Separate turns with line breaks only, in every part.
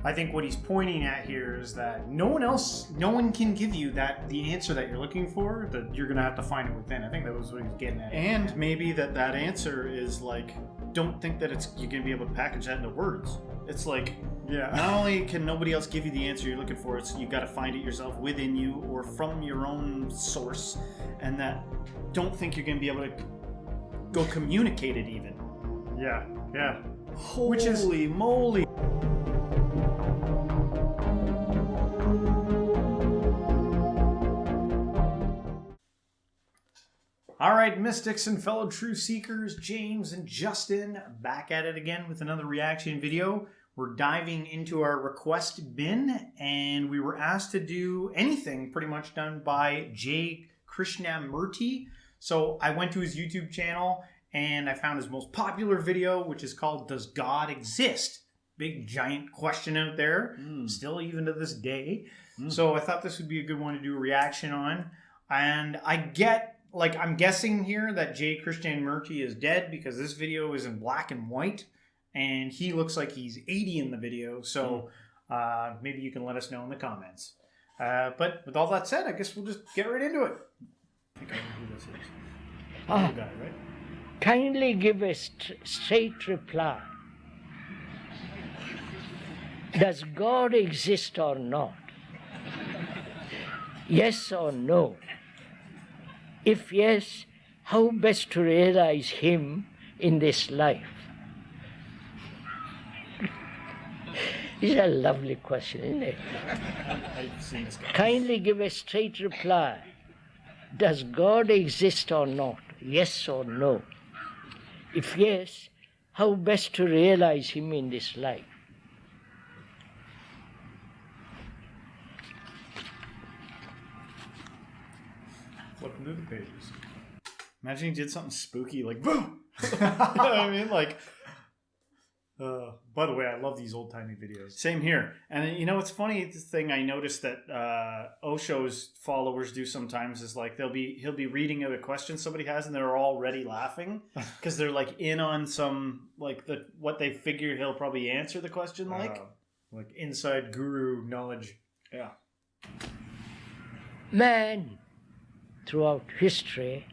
I think what he's pointing at here is that no one can give you the answer that you're looking for, that you're going to have to find it within. I think that was what he was getting at.
And maybe that answer is like, don't think that you're going to be able to package that into words. It's like, not only can nobody else give you the answer you're looking for, it's you got to find it yourself within you or from your own source, and that don't think you're going to be able to go communicate it even.
Yeah.
Holy moly.
All right, mystics and fellow truth seekers, James and Justin, back at it again with another reaction video. We're diving into our request bin, and we were asked to do anything pretty much done by Krishnamurti. So I went to his YouTube channel, and I found his most popular video, which is called Does God Exist? Big giant question out there, still even to this day. So I thought this would be a good one to do a reaction on. And I'm guessing here that Krishnamurti is dead because this video is in black and white, and he looks like he's 80 in the video. So maybe you can let us know in the comments. But with all that said, I guess we'll just get right into it. I think I know who this is. The guy, right?
Kindly give a straight reply. Does God exist or not? Yes or no? If yes, how best to realize Him in this life? It's a lovely question, isn't it?
I've seen this guy.
Kindly give a straight reply. Does God exist or not? Yes or no? If yes, how best to realize Him in this life?
Flipping through the pages.
Imagine he did something spooky, like boom. You know what I mean? Like,
by the way, I love these old-timey videos.
same here. And you know what's funny? The thing I noticed that Osho's followers do sometimes is like he'll be reading out a question somebody has, and they're already laughing because they're like in on some what they figure he'll probably answer the question like
inside guru knowledge.
Yeah.
Man, throughout history,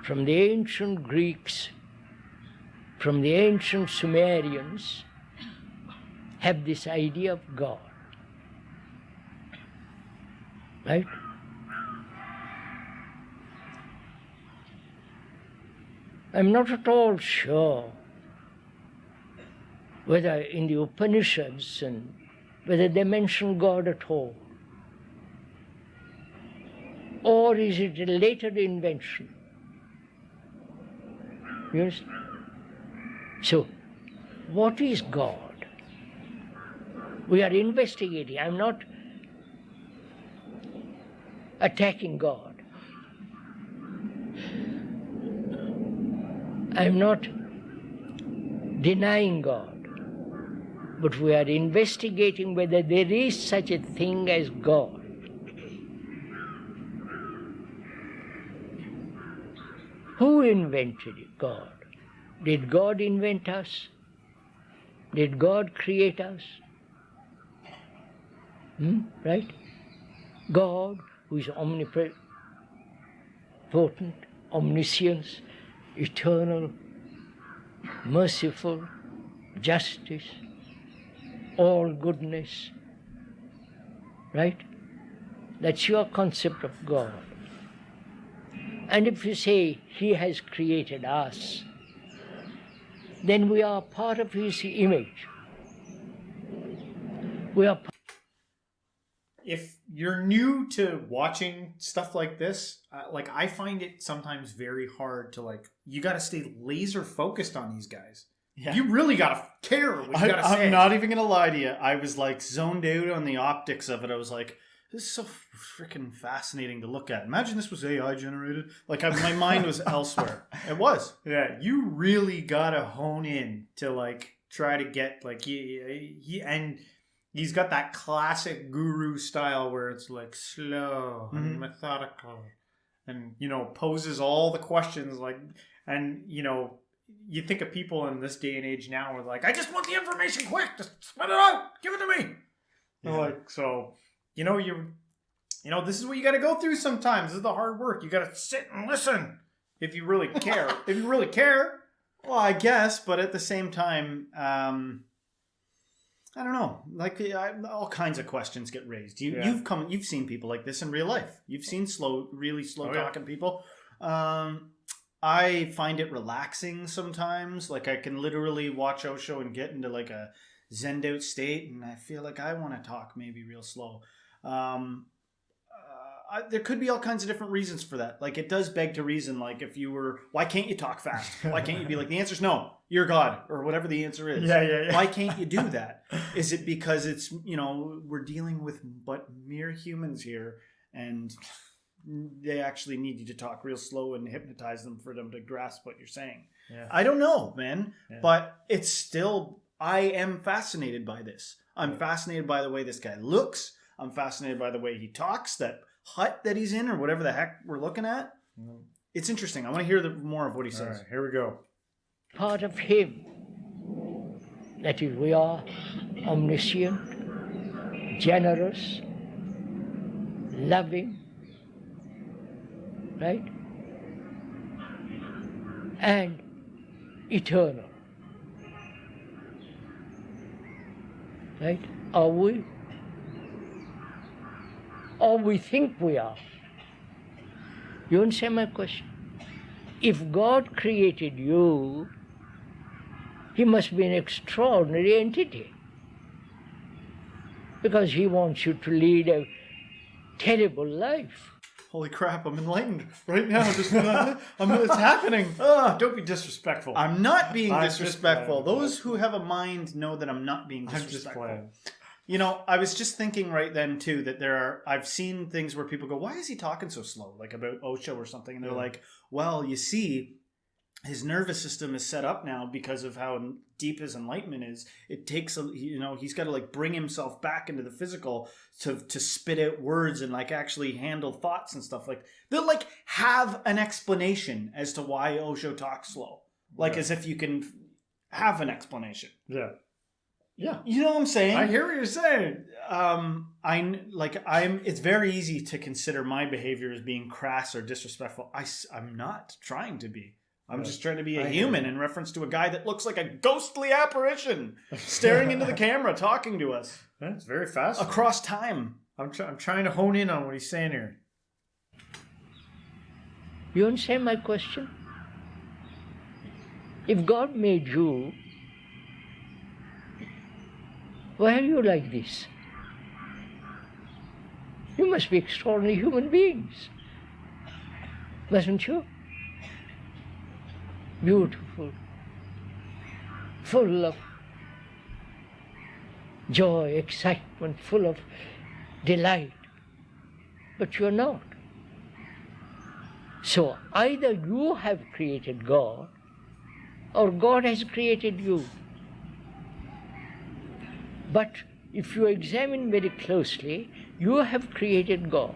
from the ancient Greeks, from the ancient Sumerians, have this idea of God. Right? I'm not at all sure whether in the Upanishads and whether they mention God at all. Or is it a later invention? You understand? So, what is God? We are investigating. I'm not attacking God. I'm not denying God. But we are investigating whether there is such a thing as God. Who invented God? Did God invent us? Did God create us? Right? God, who is omnipotent, omniscience, eternal, merciful, justice, all goodness. Right? That's your concept of God. And if you say He has created us, then we are part of His image. We are.
If you're new to watching stuff like this, I find it sometimes very hard to you got to stay laser focused on these guys.
Yeah.
You really got to care what you got to say.
I'm not even going to lie to you. I was zoned out on the optics of it. I was like, this is so freaking fascinating to look at. Imagine this was AI generated. My mind was elsewhere. It was.
Yeah, you really gotta hone in to try to get and he's got that classic guru style where it's slow and methodical, and poses all the questions and you think of people in this day and age now are like, I just want the information quick, just spit it out, give it to me. Yeah. Like, so, this is what you got to go through sometimes. This is the hard work. You got to sit and listen if you really care. If you really care.
Well, I guess, but at the same time, I don't know. Like all kinds of questions get raised. You've seen people like this in real life. You've seen really slow talking people. I find it relaxing sometimes. Like I can literally watch Osho and get into like a zenned out state, and I feel like I want to talk maybe real slow. There could be all kinds of different reasons for that. Like it does beg to reason. Like if you were, why can't you talk fast? Why can't you be like, the answer's no, you're God, or whatever the answer is.
Yeah.
Why can't you do that? Is it because it's, we're dealing with but mere humans here, and they actually need you to talk real slow and hypnotize them for them to grasp what you're saying?
Yeah.
I don't know, man. Yeah. But it's still, I am fascinated by this. I'm fascinated by the way this guy looks. I'm fascinated by the way he talks, that hut that he's in or whatever the heck we're looking at. It's interesting. I want to hear more of what he says.
All right, here we go.
Part of him, that is, we are omniscient, generous, loving, right? And eternal. Right? Are we? Or we think we are. You understand my question? If God created you, He must be an extraordinary entity. Because He wants you to lead a terrible life.
Holy crap, I'm enlightened right now. It's happening.
Don't be disrespectful.
I'm not being disrespectful. Those who have a mind know that I'm not being disrespectful.
I'm just playing.
I was just thinking right then too that I've seen things where people go, why is he talking so slow? Like about Osho or something. And they're like, well, you see, his nervous system is set up now because of how deep his enlightenment is. It takes, he's got to like bring himself back into the physical to spit out words and like actually handle thoughts and stuff. Like they'll like have an explanation as to why Osho talks slow. Like as if you can have an explanation.
Yeah.
Yeah, you know what I'm saying?
I hear what you're saying.
It's very easy to consider my behavior as being crass or disrespectful. I'm not trying to be. I'm just trying to be a human in reference to a guy that looks like a ghostly apparition staring into the camera, talking to us.
That's very fast.
Across time.
I'm trying to hone in on what he's saying here.
You understand my question? If God made you, why are you like this? You must be extraordinary human beings, mustn't you? Beautiful, full of joy, excitement, full of delight. But you're not. So either you have created God or God has created you. But if you examine very closely, you have created God.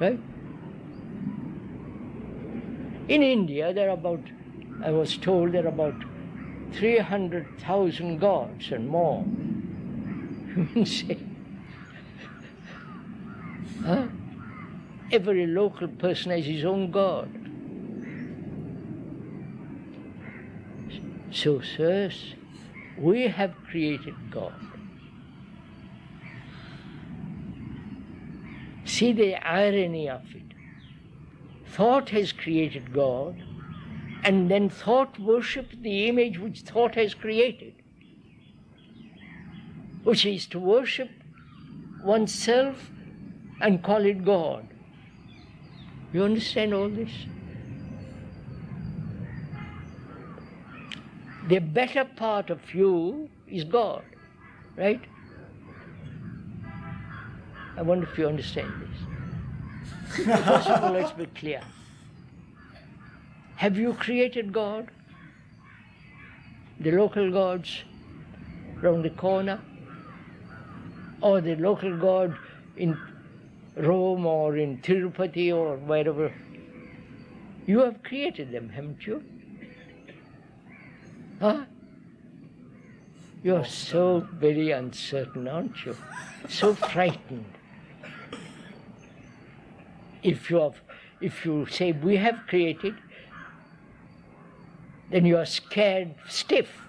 Right? In India, I was told there are about 300,000 gods and more. You say, huh? Every local person has his own God. So, sirs, we have created God. See the irony of it. Thought has created God, and then thought worships the image which thought has created, which is to worship oneself and call it God. You understand all this? The better part of you is God, right? I wonder if you understand this. First of all, let's be clear. Have you created God? The local gods round the corner? Or the local god in Rome or in Tirupati or wherever? You have created them, haven't you? Huh? You're so very uncertain, aren't you? So frightened. If you say we have created, then you are scared stiff.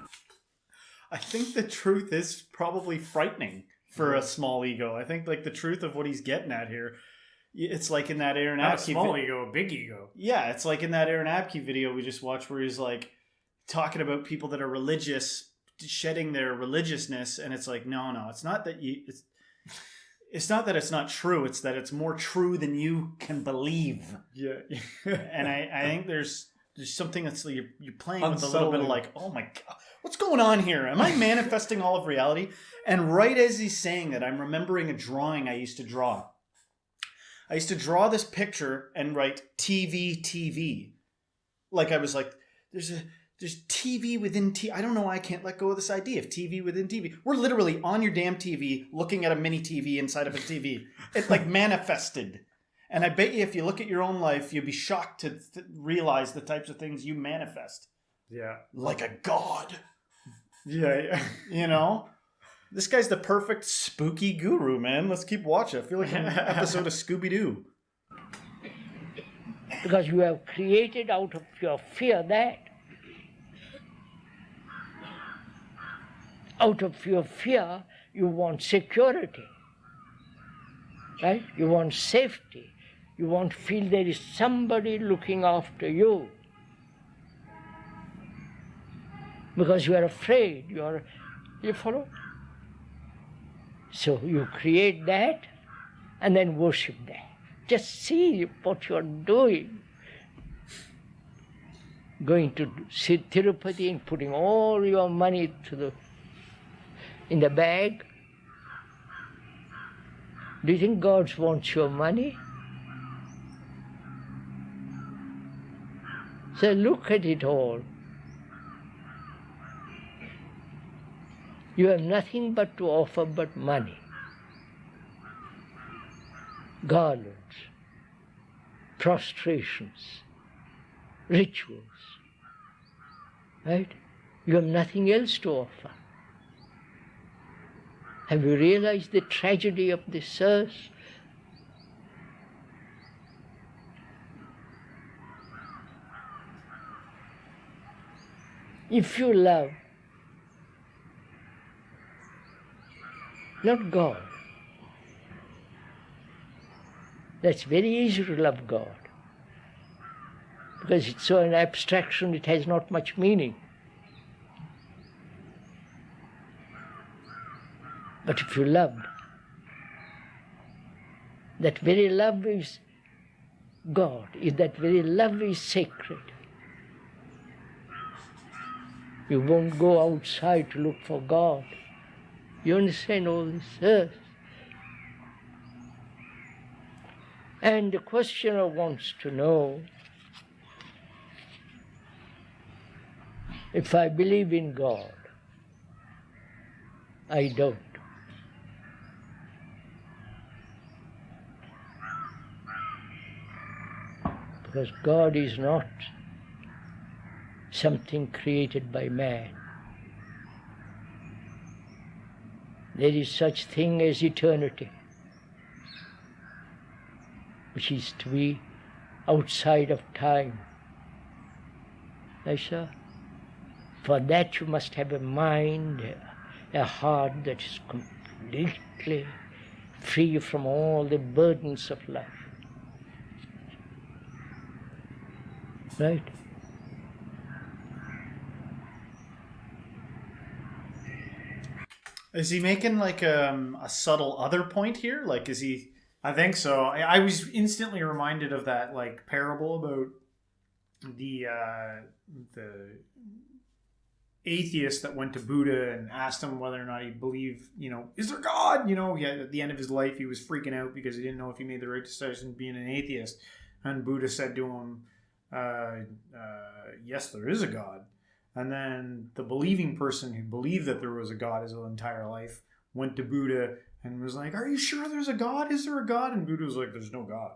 I think the truth is probably frightening for a small ego. I think like the truth of what he's getting at here, it's like in that Aaron
Not a
Abke
small ego, a big ego.
Yeah, it's like in that Aaron Abke video we just watched where he's like talking about people that are religious shedding their religiousness, and it's like no, it's not that it's not that it's not true, it's that it's more true than you can believe.
Yeah.
And I think there's something that's like you're playing with a little bit of like, oh my God, what's going on here? Am I manifesting all of reality? And right as he's saying that, I'm remembering a drawing I used to draw. I used to draw this picture and write TV. Like I was like, there's TV within TV. I don't know why I can't let go of this idea of TV within TV. We're literally on your damn TV looking at a mini TV inside of a TV. It like manifested. And I bet you if you look at your own life, you'd be shocked to realize the types of things you manifest.
Yeah.
Like a god.
Yeah.
You know? This guy's the perfect spooky guru, man. Let's keep watching. I feel like an episode of Scooby-Doo.
Because you have created out of your fear that. Out of your fear, you want security. Right? You want safety. You want to feel there is somebody looking after you. Because you are afraid. You follow? So you create that and then worship that. Just see what you are doing. Going to Tirupati and putting all your money in the bag. Do you think God wants your money? So look at it all. You have nothing but to offer but money. Garlands, prostrations, rituals. Right? You have nothing else to offer. Have you realized the tragedy of this earth? If you love, not God, that's very easy to love God. Because it's so an abstraction, it has not much meaning. But if you loved, that very love is God, that very love is sacred. You won't go outside to look for God. You understand all this earth. And the questioner wants to know, if I believe in God, I don't. Because God is not something created by man. There is such thing as eternity, which is to be outside of time. Yes, sir. For that you must have a mind, a heart that is completely free from all the burdens of life. Right?
Is he making like a subtle other point here? Like, is he?
I think so. I was instantly reminded of that like parable about the atheist that went to Buddha and asked him whether or not he believed, is there God? At the end of his life, he was freaking out because he didn't know if he made the right decision being an atheist. And Buddha said to him, yes, there is a God. And then the believing person who believed that there was a God his entire life went to Buddha and was like, are you sure there's a God? Is there a God? And Buddha was like, there's no God.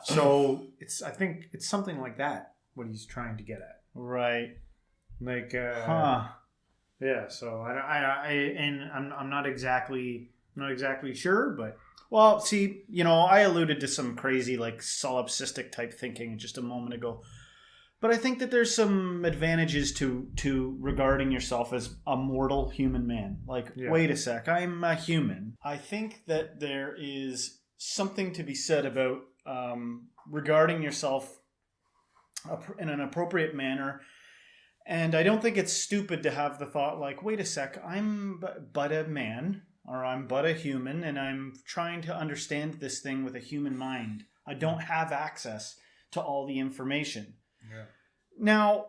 So I think it's something like that, what he's trying to get at.
Right.
Like,
Huh.
yeah. So I'm not exactly sure, but
Well, see, I alluded to some crazy, like, solipsistic type thinking just a moment ago. But I think that there's some advantages to regarding yourself as a mortal human man. Like, wait a sec, I'm a human. I think that there is something to be said about regarding yourself in an appropriate manner. And I don't think it's stupid to have the thought like, wait a sec, I'm but a man, or I'm but a human, and I'm trying to understand this thing with a human mind. I don't have access to all the information.
yeah.
Now,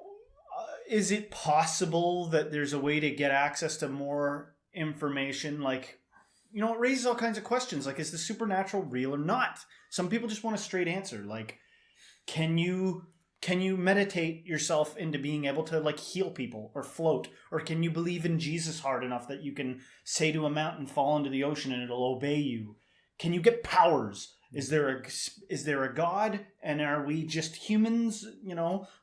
is it possible that there's a way to get access to more information? Like, it raises all kinds of questions. Like, is the supernatural real or not? Some people just want a straight answer. Like, can you meditate yourself into being able to, like, heal people or float? Or can you believe in Jesus hard enough that you can say to a mountain, fall into the ocean, and it'll obey you? Can you get powers? Is there a God, and are we just humans,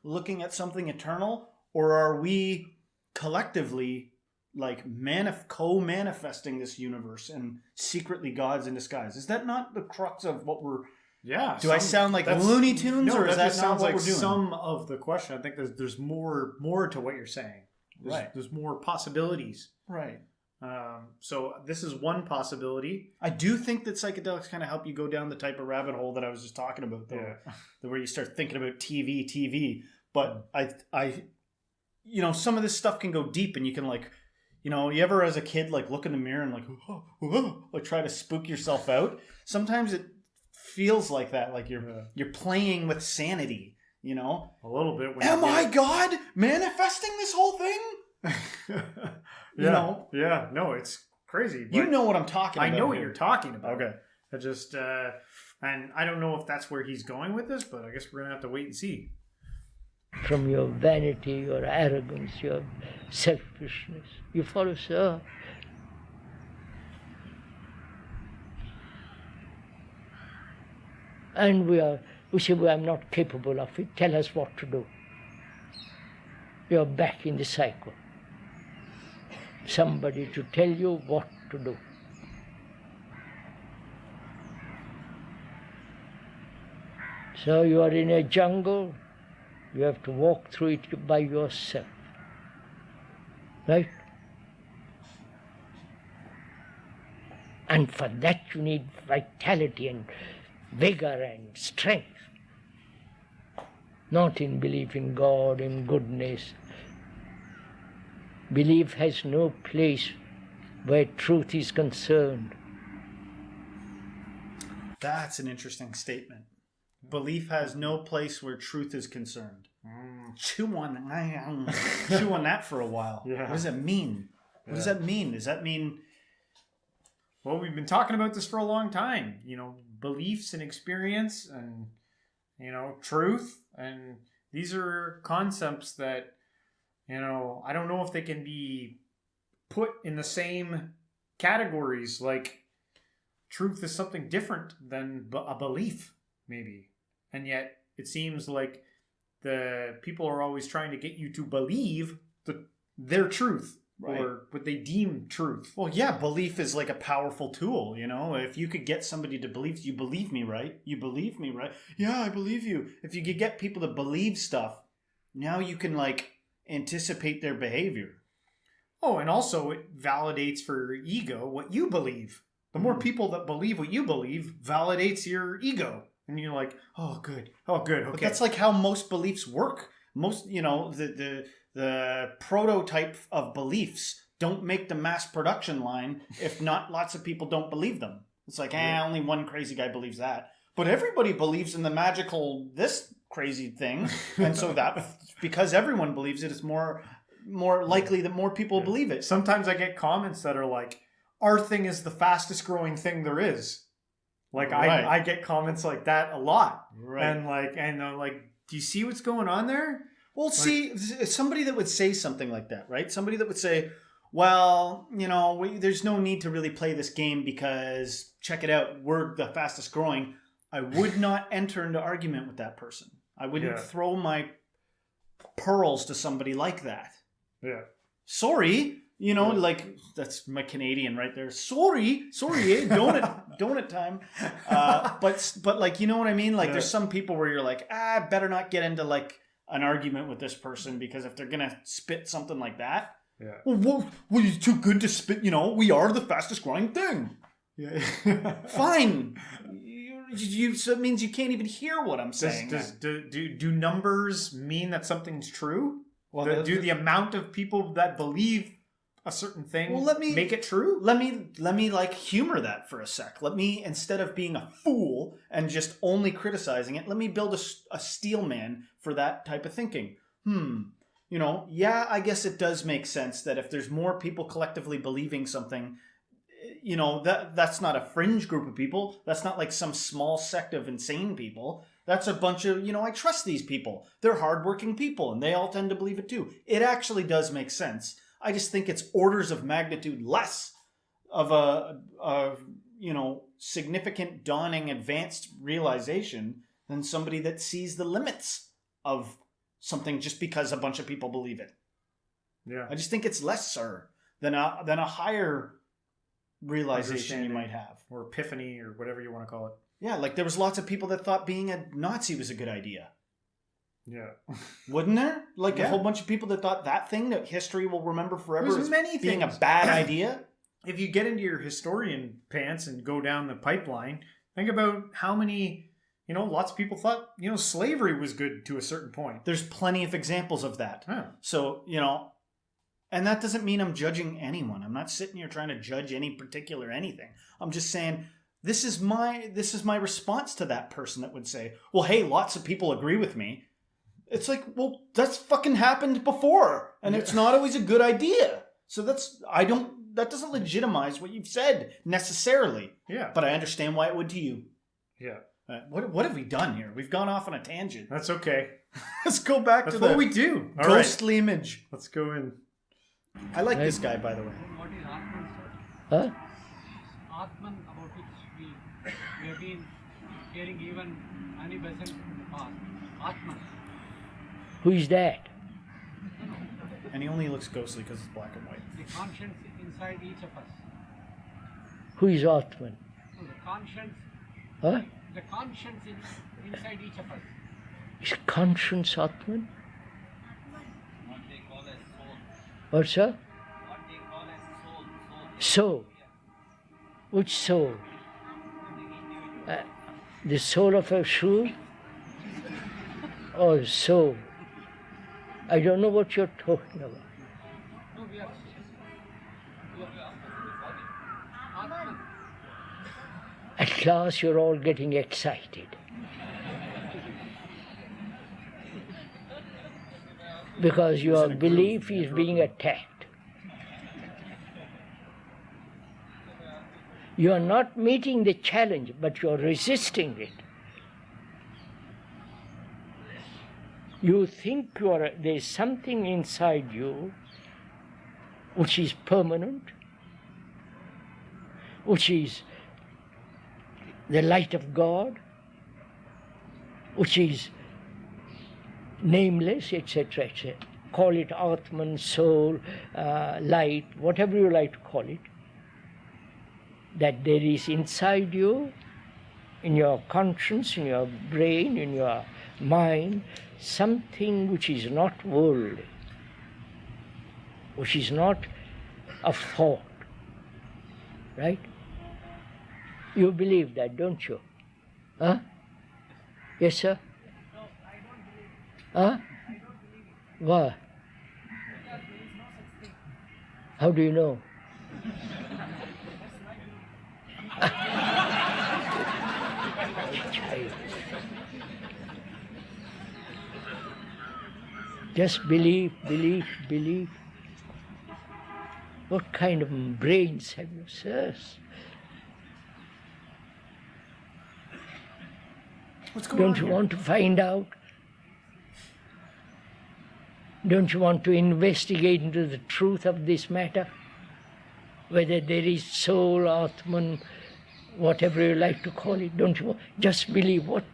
looking at something eternal? Or are we collectively, like, co-manifesting this universe and secretly gods in disguise? Is that not the crux of what we're...
Yeah.
Do I sound like Looney Tunes, or is that
sounds
not what
like
we're doing?
some of the question? I think there's more to what you're saying. There's more possibilities.
Right.
So this is one possibility.
I do think that psychedelics kind of help you go down the type of rabbit hole that I was just talking about, though,
Yeah.
where you start thinking about TV. But I, some of this stuff can go deep, and you can, like, you ever as a kid, like, look in the mirror and like try to spook yourself out. Sometimes it feels like that, like you're playing with sanity. A
little bit.
Am I God manifesting this whole thing?
Yeah, no, it's crazy.
You know what I'm talking about.
I know what you're talking about.
Okay.
I just, and I don't know if that's where he's going with this, but I guess we're going to have to wait and see.
From your vanity, your arrogance, your selfishness, you follow Sir. And we say, well, I'm not capable of it. Tell us what to do. You're back in the cycle. Somebody to tell you what to do. So you are in a jungle, you have to walk through it by yourself. Right? And for that you need vitality and vigor and strength. Not in belief in God, in goodness. Belief has no place where truth is concerned.
That's an interesting statement. Belief has no place where truth is concerned. Chew on that for a while.
Yeah.
What does that mean? What does that mean? Does that mean...
Well, we've been talking about this for a long time. Beliefs and experience and, truth. And these are concepts that, I don't know if they can be put in the same categories. Like, truth is something different than a belief, maybe. And yet, it seems like the people are always trying to get you to believe their truth. Right. Or what they deem truth.
Well, yeah, belief is like a powerful tool, If you could get somebody to believe, you believe me, right? You believe me, right? Yeah, I believe you. If you could get people to believe stuff, now you can, like, anticipate their behavior.
Oh, and also it validates for your ego what you believe. The more people that believe what you believe validates your ego. And you're like, oh, good. Okay.
But that's like how most beliefs work. Most, the prototype of beliefs don't make the mass production line if not lots of people don't believe them. It's like, only one crazy guy believes that. But everybody believes in the magical, this crazy thing. And so that, because everyone believes it, it's more likely that more people believe it.
Sometimes I get comments that are like, our thing is the fastest growing thing there is. Like, right. I get comments like that a lot. Right. And I'm like, do you see what's going on there?
Well, see, somebody that would say something like that, right? Somebody that would say, well, there's no need to really play this game because, check it out, we're the fastest growing. I would not enter into argument with that person. I wouldn't throw my pearls to somebody like that.
Yeah.
Sorry, like that's my Canadian right there. Sorry, donut time. But like, you know what I mean? Like, there's some people where you're like, better not get into like an argument with this person, because if they're gonna spit something like that, well, you're too good to spit. We are the fastest growing thing.
Yeah.
Fine. So it means you can't even hear what I'm saying.
Do numbers mean that something's true?
Well,
do the amount of people that believe a certain thing make it true?
Let me like humor that for a sec. Let me, instead of being a fool and just only criticizing it, let me build a steel man for that type of thinking. I guess it does make sense that if there's more people collectively believing something, that's not a fringe group of people. That's not like some small sect of insane people. That's a bunch of, I trust these people. They're hardworking people and they all tend to believe it too. It actually does make sense. I just think it's orders of magnitude less of a significant, dawning, advanced realization than somebody that sees the limits of something just because a bunch of people believe it.
Yeah.
I just think it's lesser than a higher realization you might have.
Or epiphany, or whatever you want to call it.
Yeah, like there was lots of people that thought being a Nazi was a good idea.
Yeah.
Wouldn't there? Like a whole bunch of people that thought that thing that history will remember forever
as
being a bad idea.
If you get into your historian pants and go down the pipeline, think about how many, lots of people thought, slavery was good to a certain point.
There's plenty of examples of that.
Huh.
So, and that doesn't mean I'm judging anyone. I'm not sitting here trying to judge any particular anything. I'm just saying, this is my response to that person that would say, well, hey, lots of people agree with me. It's like, well, that's fucking happened before, and it's not always a good idea. So that doesn't legitimize what you've said necessarily.
Yeah.
But I understand why it would to you.
Yeah.
What have we done here? We've gone off on a tangent.
That's okay.
Let's go back
That's
to
what we do. All
ghostly image.
Let's go in.
I like this guy, by the way.
What is Atman,
Huh?
sir? Atman, about which we have been hearing even many lessons in the past. Atman.
Who is that?
And he only looks ghostly because it's black and white.
The conscience inside each of us.
Who is Atman?
So the conscience.
Huh?
The conscience inside each of us.
Is conscience Atman?
What they call as soul.
What, sir?
What they call as soul.
Soul. Which soul? The soul of a shoe? Or soul? I don't know what you're talking about.
No, we are Atman.
At last you're all getting excited. Because your belief is being attacked. You are not meeting the challenge, but you are resisting it. You think there's something inside you which is permanent, which is the light of God, which is nameless, etc., etc. Call it Atman, soul, light, whatever you like to call it. That there is inside you, in your conscience, in your brain, in your mind, something which is not worldly, which is not a thought, right? You believe that, don't you? Huh? Yes, sir?
No, I don't believe it.
Huh?
I don't believe it.
Why?
Because there is no such thing.
How do you know? Just believe, believe, believe. What kind of brains have you, sirs?
What's going on
Don't you
here?
want to find out? Don't you want to investigate into the truth of this matter? Whether there is soul, Atman, whatever you like to call it, don't you just believe what?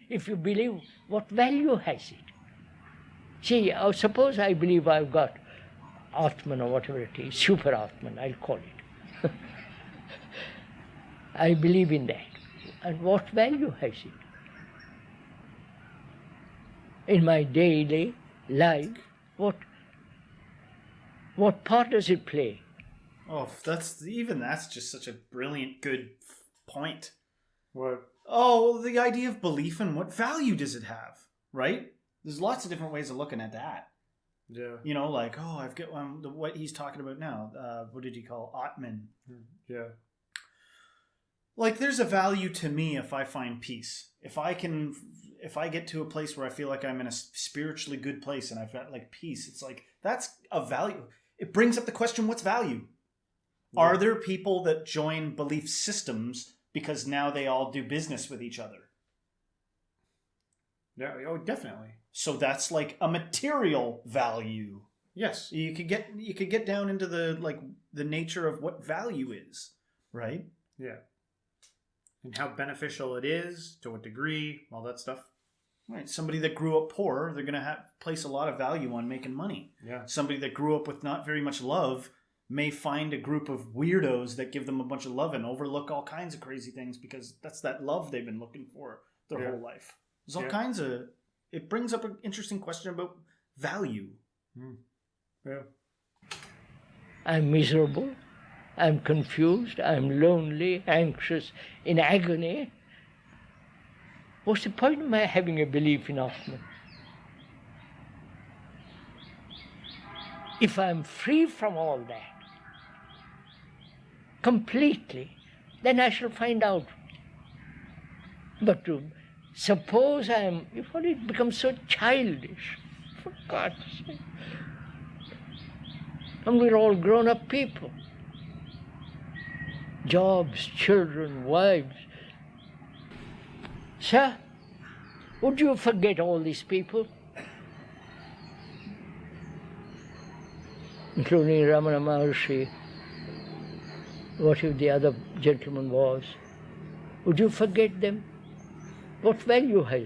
If you believe, what value has it? See, suppose I believe I've got Atman or whatever it is, super Atman, I'll call it. I believe in that. And what value has it? In my daily life, what part does it play?
Oh, that's just such a brilliant, good point.
What?
Oh, the idea of belief and what value does it have, right? There's lots of different ways of looking at that.
Yeah.
You know, like, oh, I've got what he's talking about now. What did he call Atman?
Yeah.
Like, there's a value to me if I find peace. If I get to a place where I feel like I'm in a spiritually good place and I've got like peace, it's like, that's a value. It brings up the question, what's value? Yeah. Are there people that join belief systems because now they all do business with each other?
Yeah. Oh, definitely.
So that's like a material value.
Yes.
You could get down into the nature of what value is, right?
Yeah. And how beneficial it is, to what degree, all that stuff.
Right. Somebody that grew up poor, they're going to place a lot of value on making money.
Yeah. Somebody
that grew up with not very much love may find a group of weirdos that give them a bunch of love and overlook all kinds of crazy things because that's that love they've been looking for their whole life. There's all kinds of... It brings up an interesting question about value.
Yeah.
I'm miserable. I'm confused. I'm lonely, anxious, in agony. What's the point of my having a belief in Atman? If I'm free from all that, completely, then I shall find out. But suppose it becomes so childish, for God's sake. And we're all grown-up people. Jobs, children, wives. Sir, would you forget all these people? Including Ramana Maharshi, whatever the other gentleman was. Would you forget them? What value has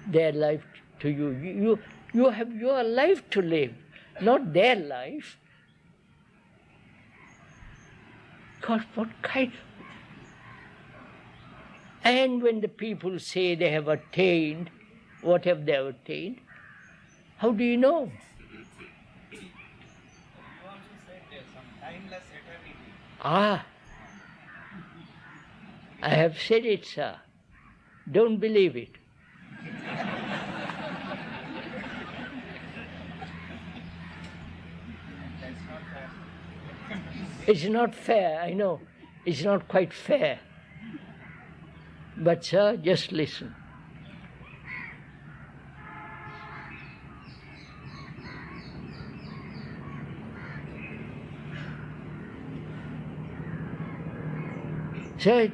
their life to you? You have your life to live, not their life. God, what kind? And when the people say they have attained, what have they attained? How do you know?
You also said there's some timeless eternity.
Ah, I have said it, sir. Don't believe it.
That's not fair.
It's not fair, I know. It's not quite fair. But, sir, just listen. Sir,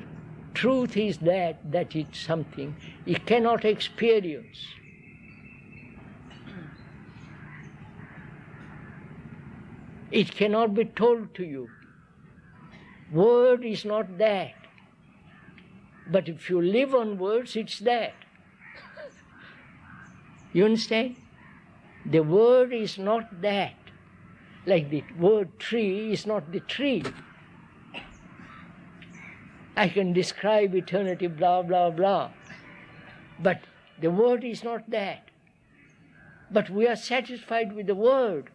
truth is that it's something you cannot experience. It cannot be told to you. Word is not that. But if you live on words, it's that. You understand? The word is not that. Like the word tree is not the tree. I can describe eternity, blah, blah, blah. But the word is not that. But we are satisfied with the word.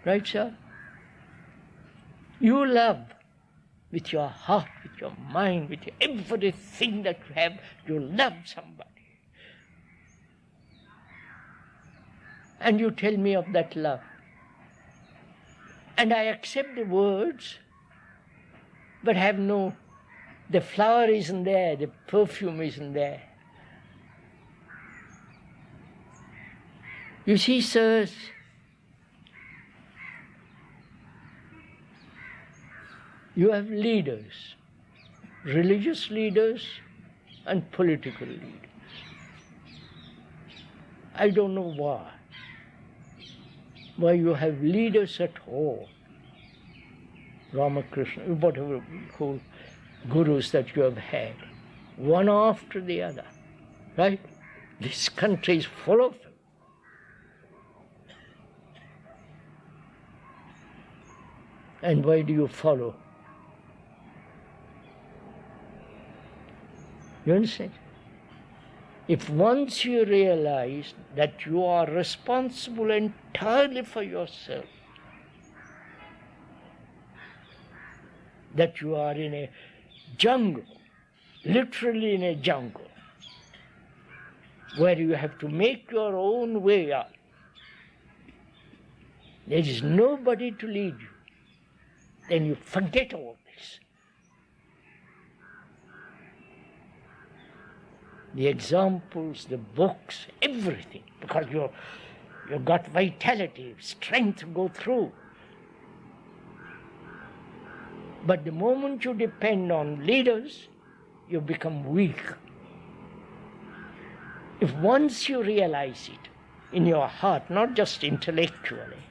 Right, sir? You love with your heart, with your mind, with everything that you have. You love somebody. And you tell me of that love. And I accept the words, but have the flower isn't there, the perfume isn't there. You see, sirs, you have leaders, religious leaders and political leaders. I don't know why you have leaders at all. Ramakrishna, whatever we call gurus that you have had, one after the other, right? This country is full of them. And why do you follow? You understand? If once you realize that you are responsible entirely for yourself, that you are in a jungle, literally in a jungle, where you have to make your own way out. There is nobody to lead you. Then you forget all this. The examples, the books, everything, because you've got vitality, strength to go through. But the moment you depend on leaders, you become weak. If once you realize it in your heart, not just intellectually,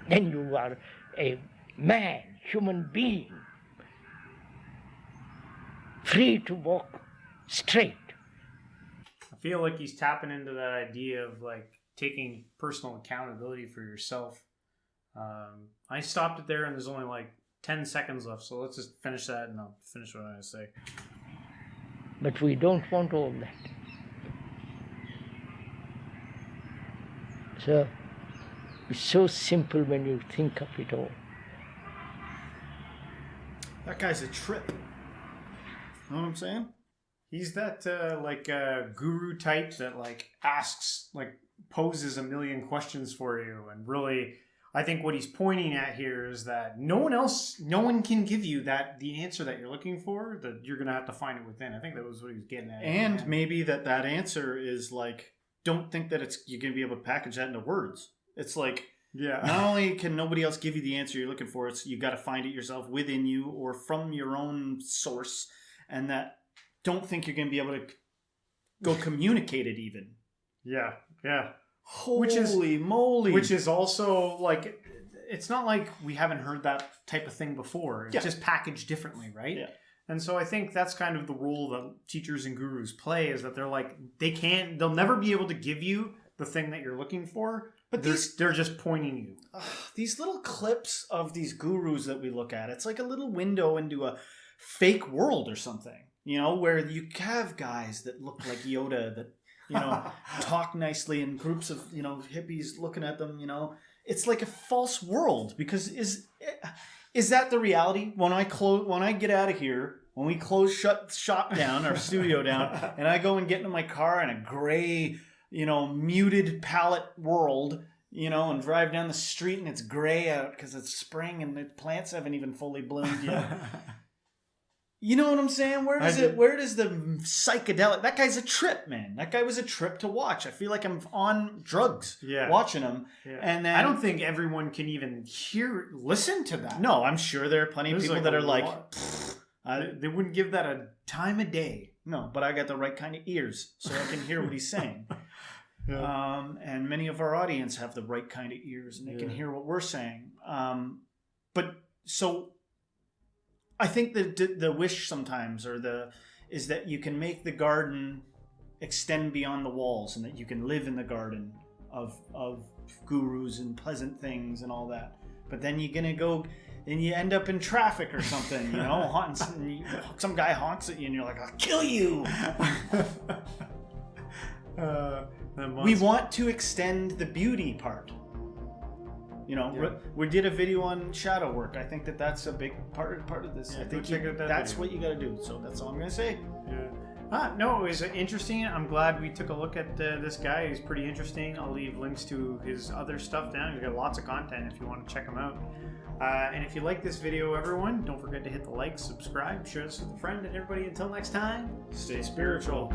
then you are a man, human being, free to walk straight.
I feel like he's tapping into that idea of like taking personal accountability for yourself. I stopped it there and there's only like 10 seconds left, so let's just finish that and I'll finish what I want to say.
But we don't want all that. So it's so simple when you think of it all.
That guy's a trip. Know what I'm saying?
He's that guru type that like asks, like poses a million questions for you, and really, I think what he's pointing at here is that no one can give you the answer that you're looking for. That you're gonna have to find it within. I think that was what he was getting at.
And maybe that answer is like, don't think that you're gonna be able to package that into words. It's like, not only can nobody else give you the answer you're looking for, it's you got to find it yourself within you or from your own source, and that don't think you're going to be able to go communicate it even.
Yeah.
Holy moly.
Which is also like, it's not like we haven't heard that type of thing before. It's just packaged differently, right?
Yeah.
And so I think that's kind of the role that teachers and gurus play, is that they're like, they'll never be able to give you the thing that you're looking for, but they're just pointing you.
These little clips of these gurus that we look at, it's like a little window into a fake world or something, you know, where you have guys that look like Yoda that, you know, talk nicely in groups of, you know, hippies looking at them, you know. It's like a false world, because is that the reality? When I get out of here, when we shut shop down, our studio down, and I go and get into my car in a gray, you know, muted palette world, you know, and drive down the street and it's gray out because it's spring and the plants haven't even fully bloomed yet. You know what I'm saying? Where does the psychedelic... That guy's a trip, man. That guy was a trip to watch. I feel like I'm on drugs watching him. Yeah. And then,
I don't think everyone can even listen to that.
No, I'm sure there are plenty of people that are like...
they wouldn't give that a time of day.
No, but I got the right kind of ears so I can hear what he's saying. Yeah. And many of our audience have the right kind of ears and they can hear what we're saying. But so I think the wish sometimes is that you can make the garden extend beyond the walls, and that you can live in the garden of gurus and pleasant things and all that. But then you're going to go and you end up in traffic or something, you know, some guy honks at you and you're like, I'll kill you. We want to extend the beauty part. You know, we did a video on shadow work. I think that's a big part of this. I think that's what you got to do. So that's all I'm going to say. Yeah.
No, it was interesting. I'm glad we took a look at this guy. He's pretty interesting. I'll leave links to his other stuff down. He's got lots of content if you want to check him out. And if you like this video, everyone, don't forget to hit the like, subscribe, share this with a friend, and everybody, until next time,
stay spiritual.